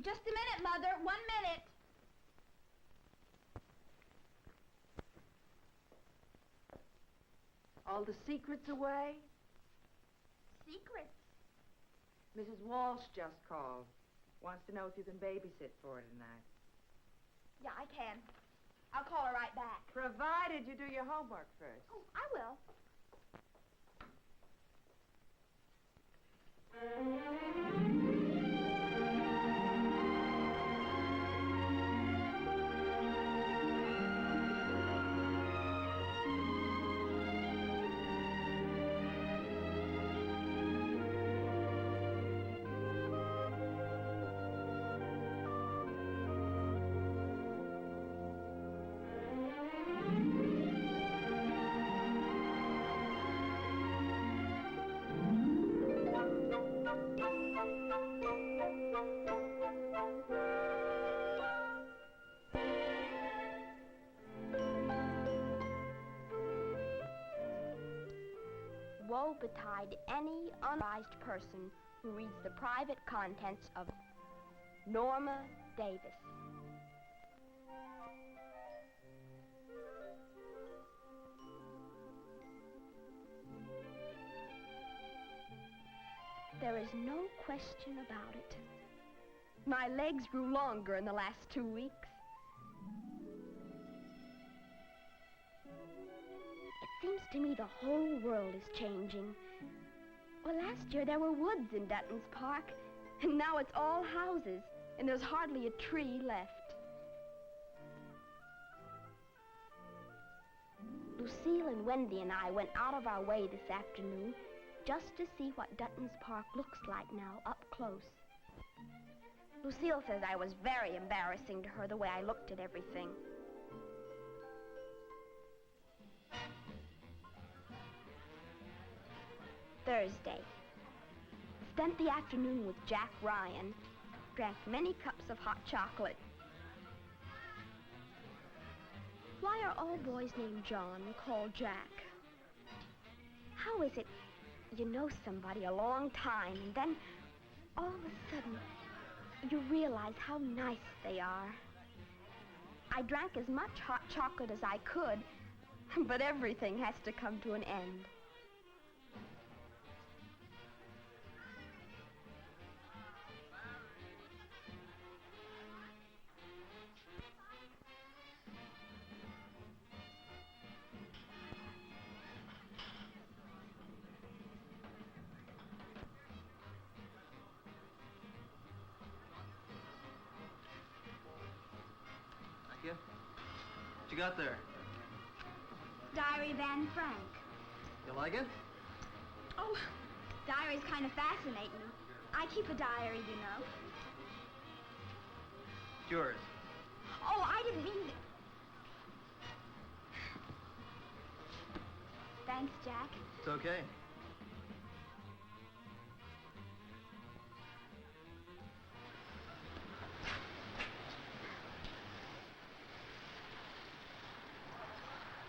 Just a minute, Mother. 1 minute. All the secrets away? Secrets? Mrs. Walsh just called. Wants to know if you can babysit for her tonight. Yeah, I can. I'll call her right back. Provided you do your homework first. Oh, I will. Woe betide any unwise person who reads the private contents of Norma Davis. There is no question about it. My legs grew longer in the last 2 weeks. It seems to me the whole world is changing. Well, last year there were woods in Dutton's Park, and now it's all houses, and there's hardly a tree left. Lucille and Wendy and I went out of our way this afternoon just to see what Dutton's Park looks like now up close. Lucille says I was very embarrassing to her the way I looked at everything. Thursday. Spent the afternoon with Jack Ryan. Drank many cups of hot chocolate. Why are all boys named John called Jack? How is it you know somebody a long time and then all of a sudden you realize how nice they are? I drank as much hot chocolate as I could, but everything has to come to an end. What you got there? Diary of Anne Frank. You like it? Oh, diary's kind of fascinating. I keep a diary, you know. It's yours. Oh, I didn't mean to... Thanks, Jack. It's okay.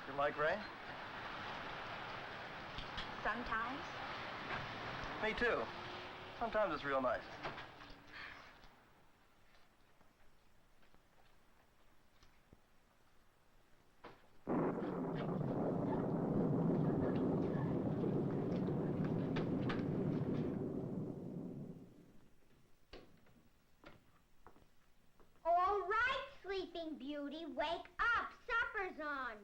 You like Ray? Sometimes. Me too. Sometimes it's real nice. All right, Sleeping Beauty, wake up. Supper's on.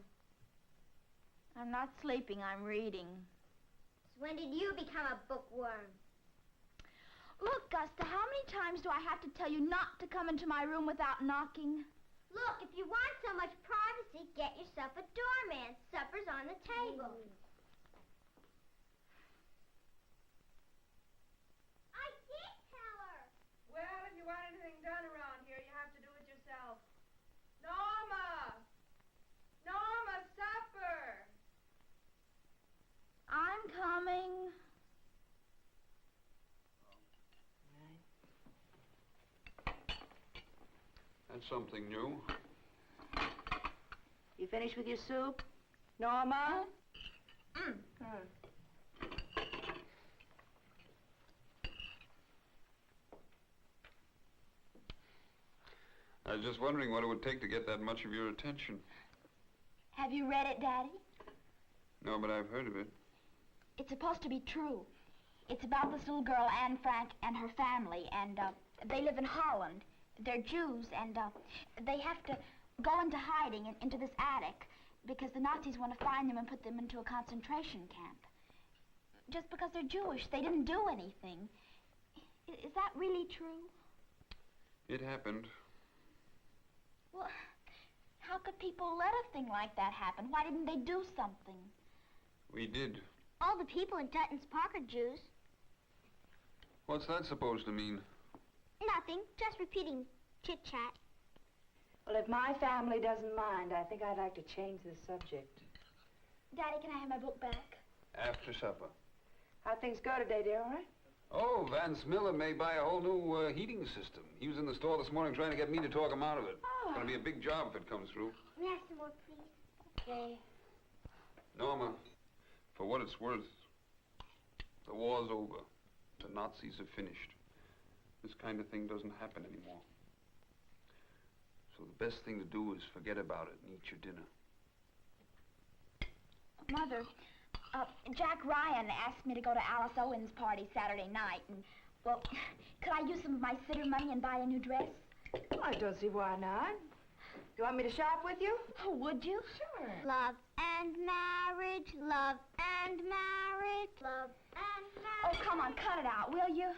I'm not sleeping, I'm reading. So when did you become a bookworm? Look, Gusta, how many times do I have to tell you not to come into my room without knocking? Look, if you want so much privacy, get yourself a doorman. Supper's on the table. I did tell her. Well, if you want anything done around here, you have to do it yourself. Norma! Norma, supper! I'm coming. That's something new. You finished with your soup? Norma? I was just wondering what it would take to get that much of your attention. Have you read it, Daddy? No, but I've heard of it. It's supposed to be true. It's about this little girl, Anne Frank, and her family, and they live in Holland. They're Jews, and they have to go into hiding into this attic because the Nazis want to find them and put them into a concentration camp. Just because they're Jewish, they didn't do anything. Is that really true? It happened. Well, how could people let a thing like that happen? Why didn't they do something? We did. All the people in Dutton's Park are Jews. What's that supposed to mean? Nothing, just repeating chit-chat. Well, if my family doesn't mind, I think I'd like to change the subject. Daddy, can I have my book back? After supper. How'd things go today, dear, all right? Oh, Vance Miller may buy a whole new heating system. He was in the store this morning trying to get me to talk him out of it. Oh. It's going to be a big job if it comes through. Can we have some more, please? Okay. Norma, for what it's worth, the war's over. The Nazis are finished. This kind of thing doesn't happen anymore. So the best thing to do is forget about it and eat your dinner. Mother, Jack Ryan asked me to go to Alice Owen's party Saturday night, and, well, could I use some of my sitter money and buy a new dress? I don't see why not. You want me to shop with you? Oh, would you? Sure. Love and marriage, love and marriage, love and Oh, marriage. come on, cut it out, will you?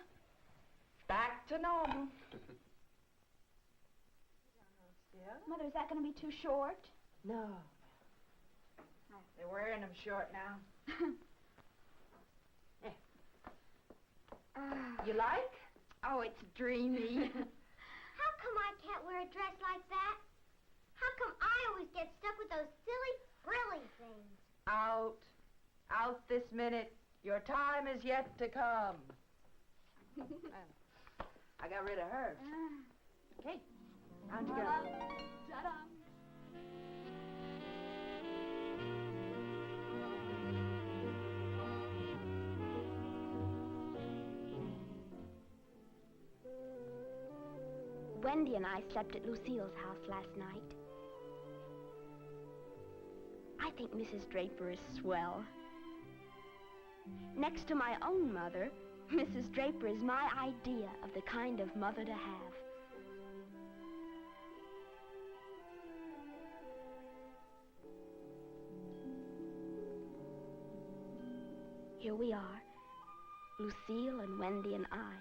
Back to normal. Mother, is that going to be too short? No. They're wearing them short now. You like? Oh, it's dreamy. How come I can't wear a dress like that? How come I always get stuck with those silly, frilly things? Out. Out this minute. Your time is yet to come. I got rid of her. Okay. Round you go. Ta-da. Wendy and I slept at Lucille's house last night. I think Mrs. Draper is swell. Next to my own mother, Mrs. Draper is my idea of the kind of mother to have. Here we are, Lucille and Wendy and I,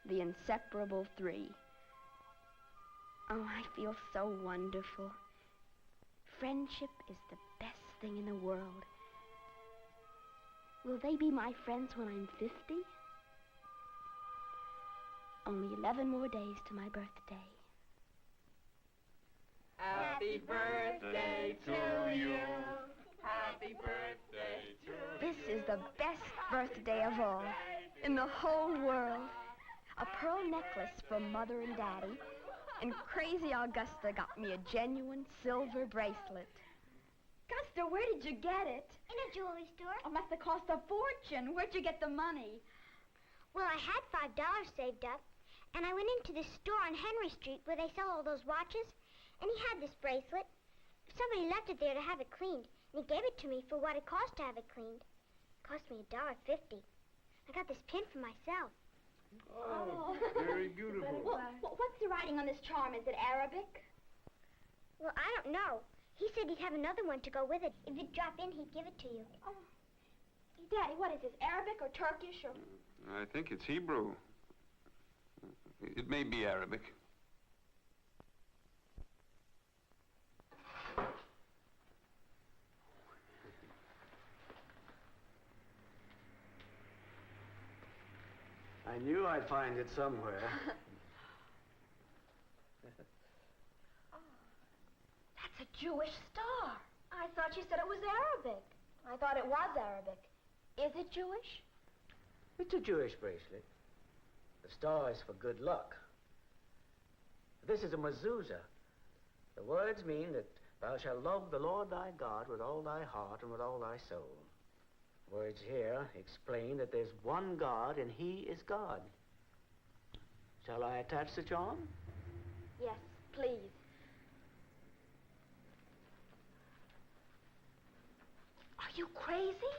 the inseparable three. Oh, I feel so wonderful. Friendship is the best thing in the world. Will they be my friends when I'm 50? Only 11 more days to my birthday. Happy birthday to you. Happy birthday to you. This is the best birthday of all in the whole world. A pearl necklace from Mother and Daddy, and crazy Augusta got me a genuine silver bracelet. Augusta, where did you get it? In a jewelry store. It must have cost a fortune. Where'd you get the money? Well, I had $5 saved up, and I went into this store on Henry Street where they sell all those watches, and he had this bracelet. Somebody left it there to have it cleaned, and he gave it to me for what it cost to have it cleaned. It cost me $1.50. I got this pin for myself. Oh, very beautiful. Well, what's the writing on this charm? Is it Arabic? Well, I don't know. He said he'd have another one to go with it. If it dropped in, he'd give it to you. Oh. Daddy, what is this, Arabic or Turkish or... I think it's Hebrew. It may be Arabic. I knew I'd find it somewhere. That's a Jewish star. I thought you said it was Arabic. I thought it was Arabic. Is it Jewish? It's a Jewish bracelet. The star is for good luck. This is a mezuzah. The words mean that thou shalt love the Lord thy God with all thy heart and with all thy soul. Words here explain that there's one God and he is God. Shall I attach the charm? Yes. please. Are you crazy?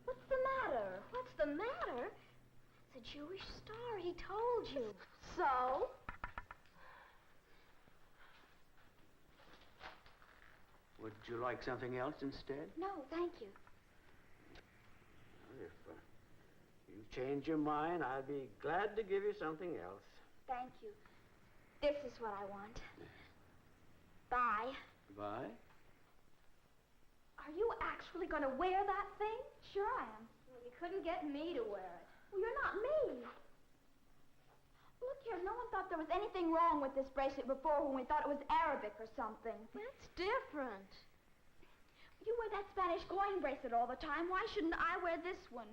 What's the matter? What's the matter? It's a Jewish star, he told you. So? Would you like something else instead? No, thank you. Well, if you change your mind, I'd be glad to give you something else. Thank you. This is what I want. Bye. Bye? Are you actually going to wear that thing? Sure I am. Well, you couldn't get me to wear it. Well, you're not me. Look here, no one thought there was anything wrong with this bracelet before when we thought it was Arabic or something. That's different. You wear that Spanish coin bracelet all the time. Why shouldn't I wear this one?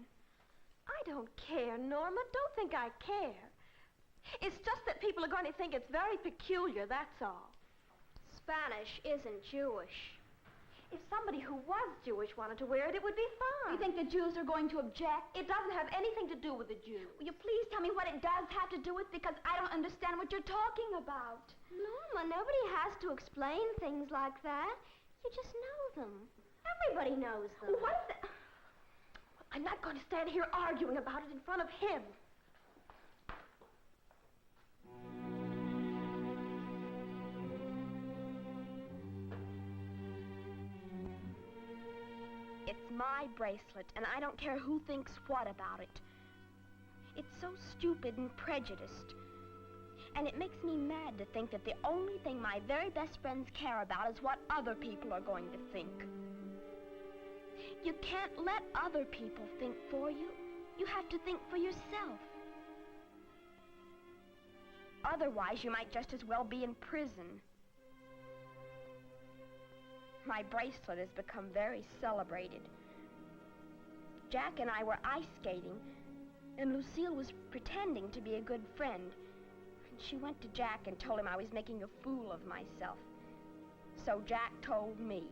I don't care, Norma. Don't think I care. It's just that people are going to think it's very peculiar, that's all. Spanish isn't Jewish. If somebody who was Jewish wanted to wear it, it would be fine. You think the Jews are going to object? It doesn't have anything to do with the Jews. Will you please tell me what it does have to do with, because I don't understand what you're talking about. Norma, nobody has to explain things like that. You just know them. Everybody knows them. What is it? I'm not going to stand here arguing about it in front of him. It's my bracelet, and I don't care who thinks what about it. It's so stupid and prejudiced. And it makes me mad to think that the only thing my very best friends care about is what other people are going to think. You can't let other people think for you. You have to think for yourself. Otherwise, you might just as well be in prison. My bracelet has become very celebrated. Jack and I were ice skating, and Lucille was pretending to be a good friend. And she went to Jack and told him I was making a fool of myself. So Jack told me,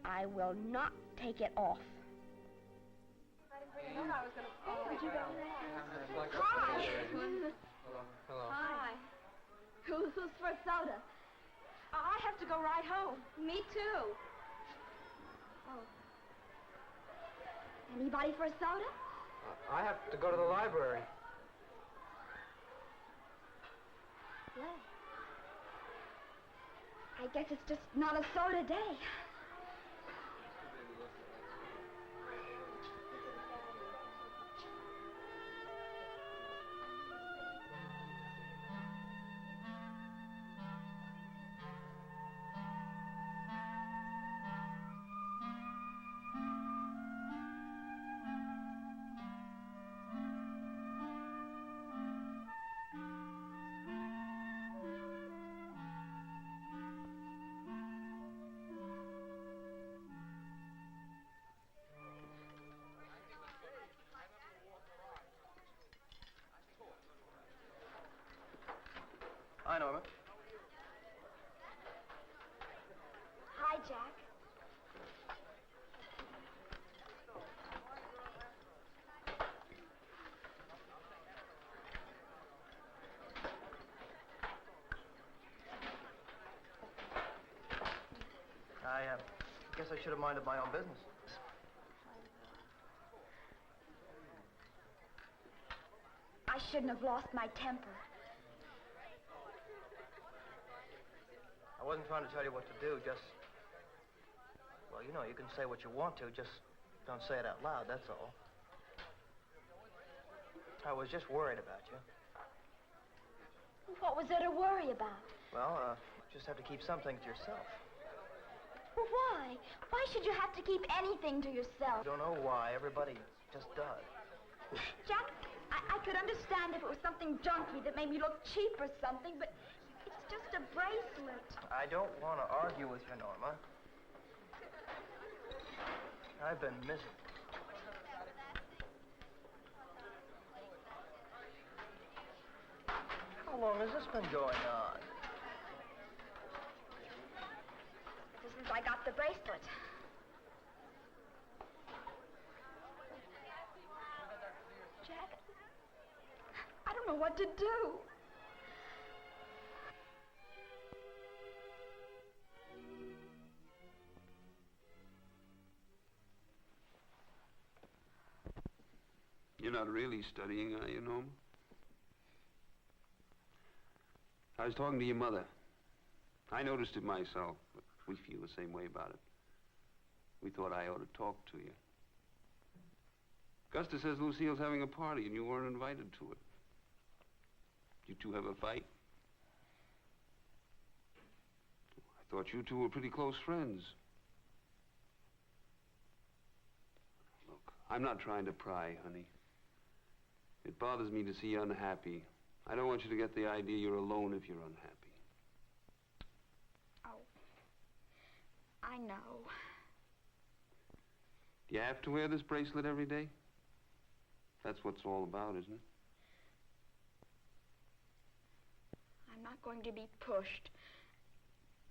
I will not take it off. Hi. Hello. Hi. Who's for a soda? I have to go right home. Me too. Oh. Anybody for a soda? I have to go to the library. Well, I guess it's just not a soda day. Hi, Norma. Hi, Jack. I guess I should have minded my own business. I shouldn't have lost my temper. I wasn't trying to tell you what to do, just... Well, you know, you can say what you want to, just don't say it out loud, that's all. I was just worried about you. What was there to worry about? Well, just have to keep something to yourself. Well, why? Why should you have to keep anything to yourself? I don't know why, everybody just does. Jack, I could understand if it was something junky that made me look cheap or something, but it's just a bracelet. I don't want to argue with you, Norma. I've been miserable. How long has this been going on? Ever since I got the bracelet. Jack, I don't know what to do. You're not really studying, are you, Norma? I was talking to your mother. I noticed it myself, but we feel the same way about it. We thought I ought to talk to you. Gusta says Lucille's having a party and you weren't invited to it. You two have a fight? I thought you two were pretty close friends. Look, I'm not trying to pry, honey. It bothers me to see you unhappy. I don't want you to get the idea you're alone if you're unhappy. Oh, I know. Do you have to wear this bracelet every day? That's what it's all about, isn't it? I'm not going to be pushed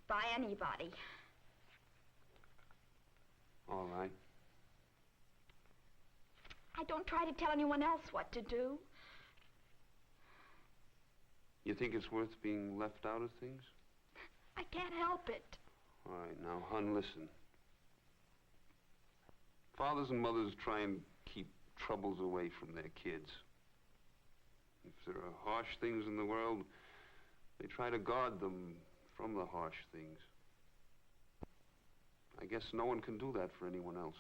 by anybody. All right. I don't try to tell anyone else what to do. You think it's worth being left out of things? I can't help it. All right, now, hon, listen. Fathers and mothers try and keep troubles away from their kids. If there are harsh things in the world, they try to guard them from the harsh things. I guess no one can do that for anyone else.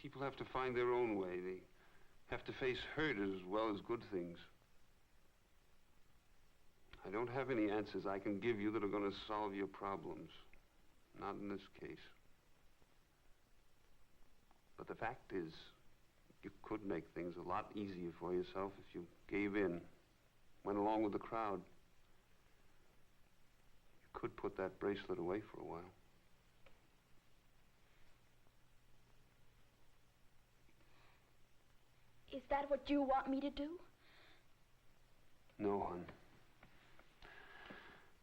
People have to find their own way. They have to face hurt as well as good things. I don't have any answers I can give you that are going to solve your problems. Not in this case. But the fact is, you could make things a lot easier for yourself if you gave in, went along with the crowd. You could put that bracelet away for a while. Is that what you want me to do? No, hon.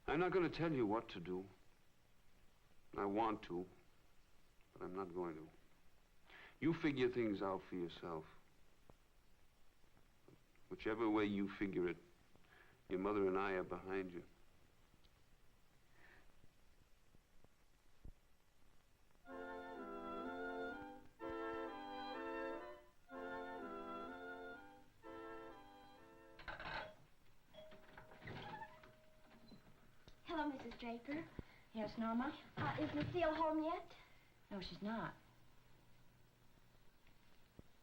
I'm not going to tell you what to do. I want to, but I'm not going to. You figure things out for yourself. Whichever way you figure it, your mother and I are behind you. Hello, Mrs. Draper. Yes, Norma? Is Lucille home yet? No, she's not.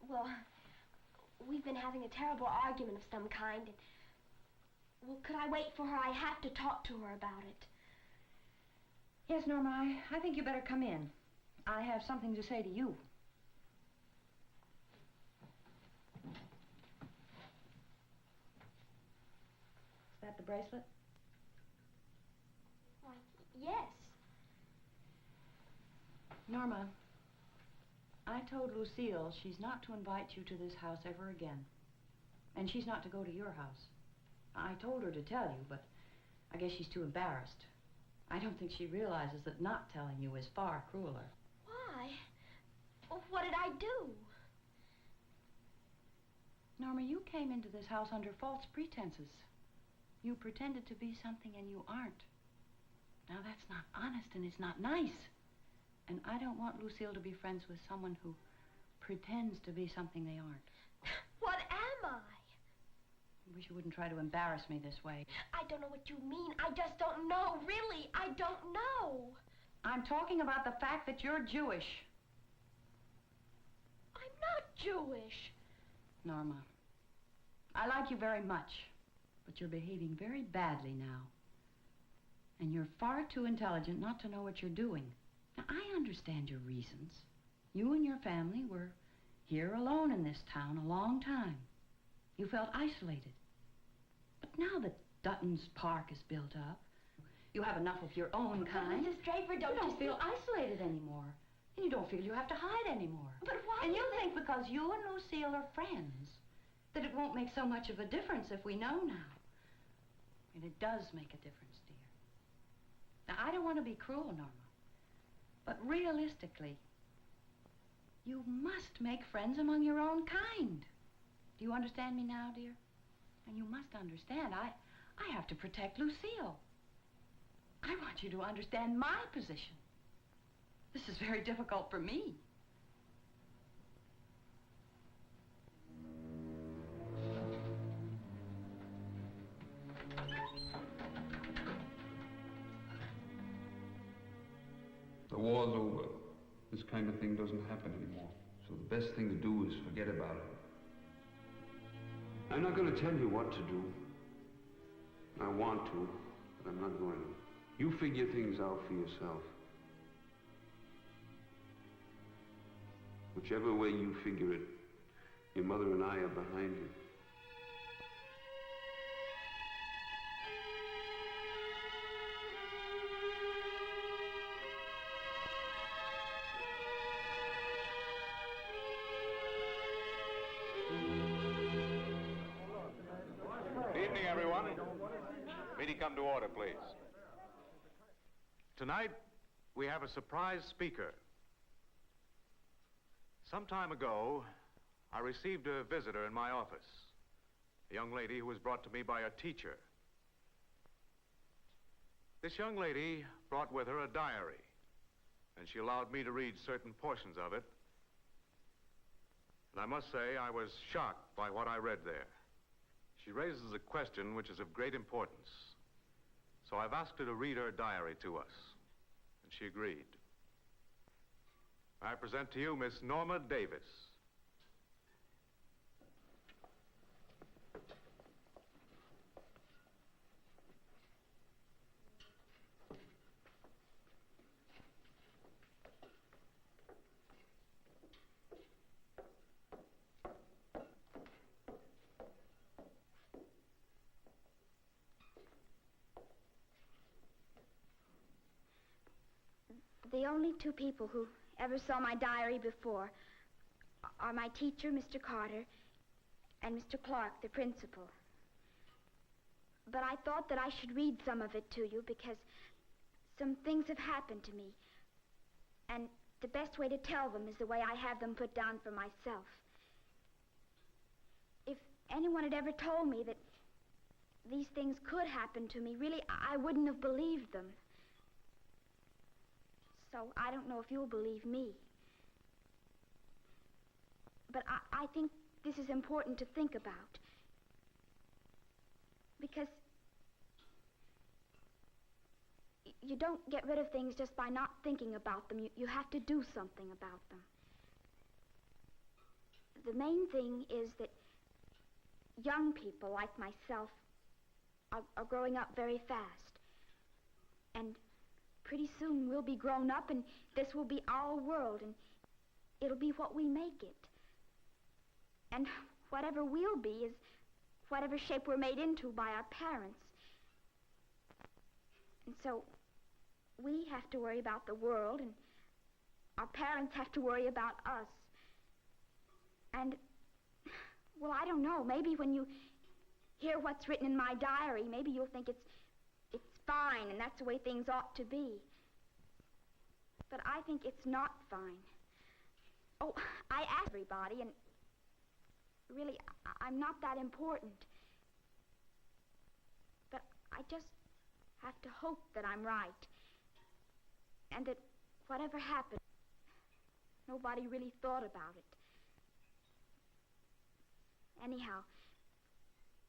Well, we've been having a terrible argument of some kind. And, well, could I wait for her? I have to talk to her about it. Yes, Norma, I think you better come in. I have something to say to you. Is that the bracelet? Why, yes. Norma, I told Lucille she's not to invite you to this house ever again. And she's not to go to your house. I told her to tell you, but I guess she's too embarrassed. I don't think she realizes that not telling you is far crueler. Why? Well, what did I do? Norma, you came into this house under false pretenses. You pretended to be something and you aren't. Now, that's not honest and it's not nice. And I don't want Lucille to be friends with someone who pretends to be something they aren't. What am I? I wish you wouldn't try to embarrass me this way. I don't know what you mean. I just don't know. Really, I don't know. I'm talking about the fact that you're Jewish. I'm not Jewish. Norma, I like you very much, but you're behaving very badly now. And you're far too intelligent not to know what you're doing. Now, I understand your reasons. You and your family were here alone in this town a long time. You felt isolated. But now that Dutton's Park is built up, you have enough of your own kind. Mrs. Draper, You don't feel isolated anymore. And you don't feel you have to hide anymore. But why? And you think because you and Lucille are friends that it won't make so much of a difference if we know now. And it does make a difference, dear. Now, I don't want to be cruel, Norma. But realistically, you must make friends among your own kind. Do you understand me now, dear? And you must understand, I have to protect Lucille. I want you to understand my position. This is very difficult for me. kind of thing doesn't happen anymore. So the best thing to do is forget about it. I'm not going to tell you what to do. I want to, but I'm not going to. You figure things out for yourself. Whichever way you figure it, your mother and I are behind you. Good evening, everyone. Meeting come to order, please. Tonight, we have a surprise speaker. Some time ago, I received a visitor in my office, a young lady who was brought to me by a teacher. This young lady brought with her a diary, and she allowed me to read certain portions of it. And I must say, I was shocked by what I read there. She raises a question which is of great importance. So I've asked her to read her diary to us, and she agreed. I present to you Miss Norma Davis. The only two people who ever saw my diary before are my teacher, Mr. Carter, and Mr. Clark, the principal. But I thought that I should read some of it to you because some things have happened to me. And the best way to tell them is the way I have them put down for myself. If anyone had ever told me that these things could happen to me, really, I wouldn't have believed them. So I don't know if you'll believe me. But I think this is important to think about. Because you don't get rid of things just by not thinking about them. You have to do something about them. The main thing is that young people like myself are growing up very fast. And pretty soon we'll be grown up, and this will be our world, and it'll be what we make it. And whatever we'll be is whatever shape we're made into by our parents. And so we have to worry about the world, and our parents have to worry about us. And, well, I don't know, maybe when you hear what's written in my diary, maybe you'll think it's fine, and that's the way things ought to be. But I think it's not fine. Oh, I ask everybody, and really, I'm not that important. But I just have to hope that I'm right. And that whatever happened, nobody really thought about it. Anyhow,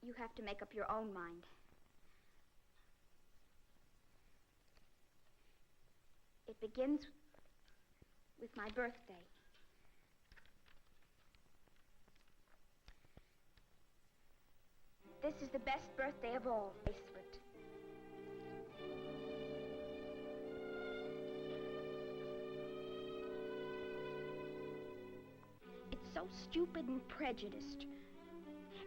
you have to make up your own mind. It begins with my birthday. This is the best birthday of all, bracelet. It's so stupid and prejudiced.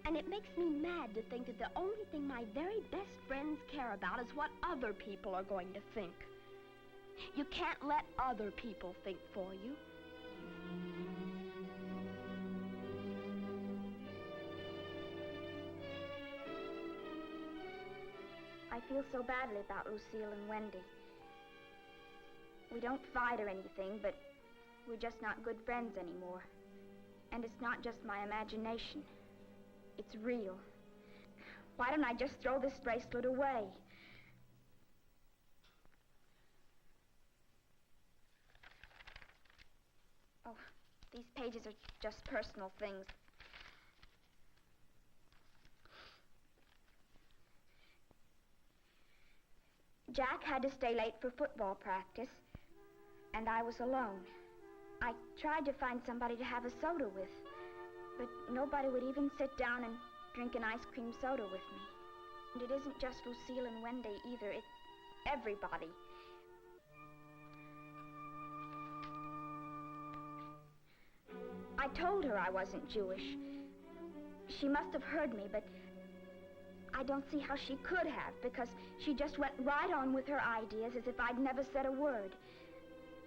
And it makes me mad to think that the only thing my very best friends care about is what other people are going to think. You can't let other people think for you. I feel so badly about Lucille and Wendy. We don't fight or anything, but we're just not good friends anymore. And it's not just my imagination. It's real. Why don't I just throw this bracelet away? Oh, these pages are just personal things. Jack had to stay late for football practice, and I was alone. I tried to find somebody to have a soda with, but nobody would even sit down and drink an ice cream soda with me. And it isn't just Lucille and Wendy either, it's everybody. I told her I wasn't Jewish. She must have heard me, but I don't see how she could have, because she just went right on with her ideas as if I'd never said a word.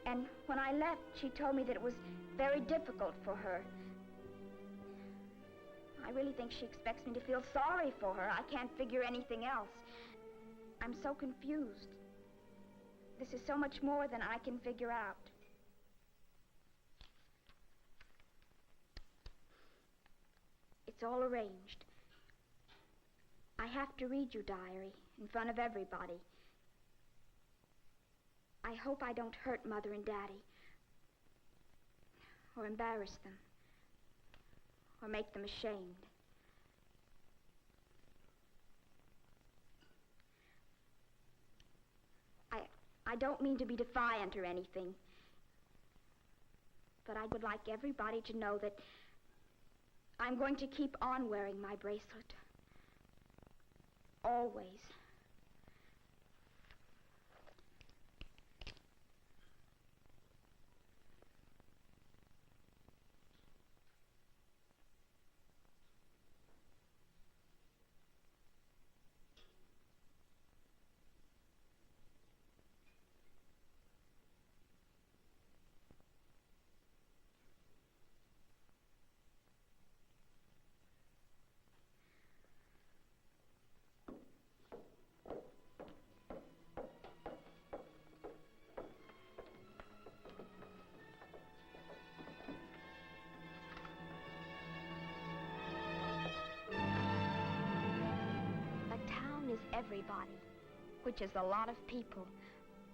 And when I left, she told me that it was very difficult for her. I really think she expects me to feel sorry for her. I can't figure anything else. I'm so confused. This is so much more than I can figure out. It's all arranged. I have to read you, diary, in front of everybody. I hope I don't hurt Mother and Daddy, or embarrass them, or make them ashamed. I don't mean to be defiant or anything, but I would like everybody to know that I'm going to keep on wearing my bracelet. Always. Everybody, which is a lot of people,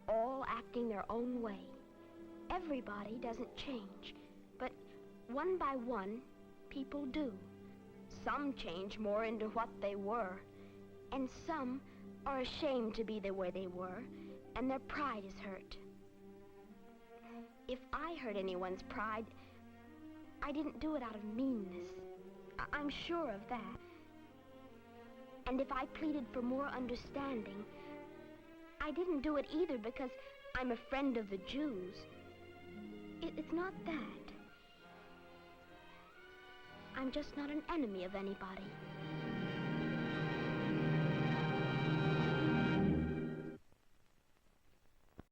all acting their own way. Everybody doesn't change, but one by one, people do. Some change more into what they were, and some are ashamed to be the way they were, and their pride is hurt. If I hurt anyone's pride, I didn't do it out of meanness. I'm sure of that. And if I pleaded for more understanding, I didn't do it either because I'm a friend of the Jews. It's not that. I'm just not an enemy of anybody.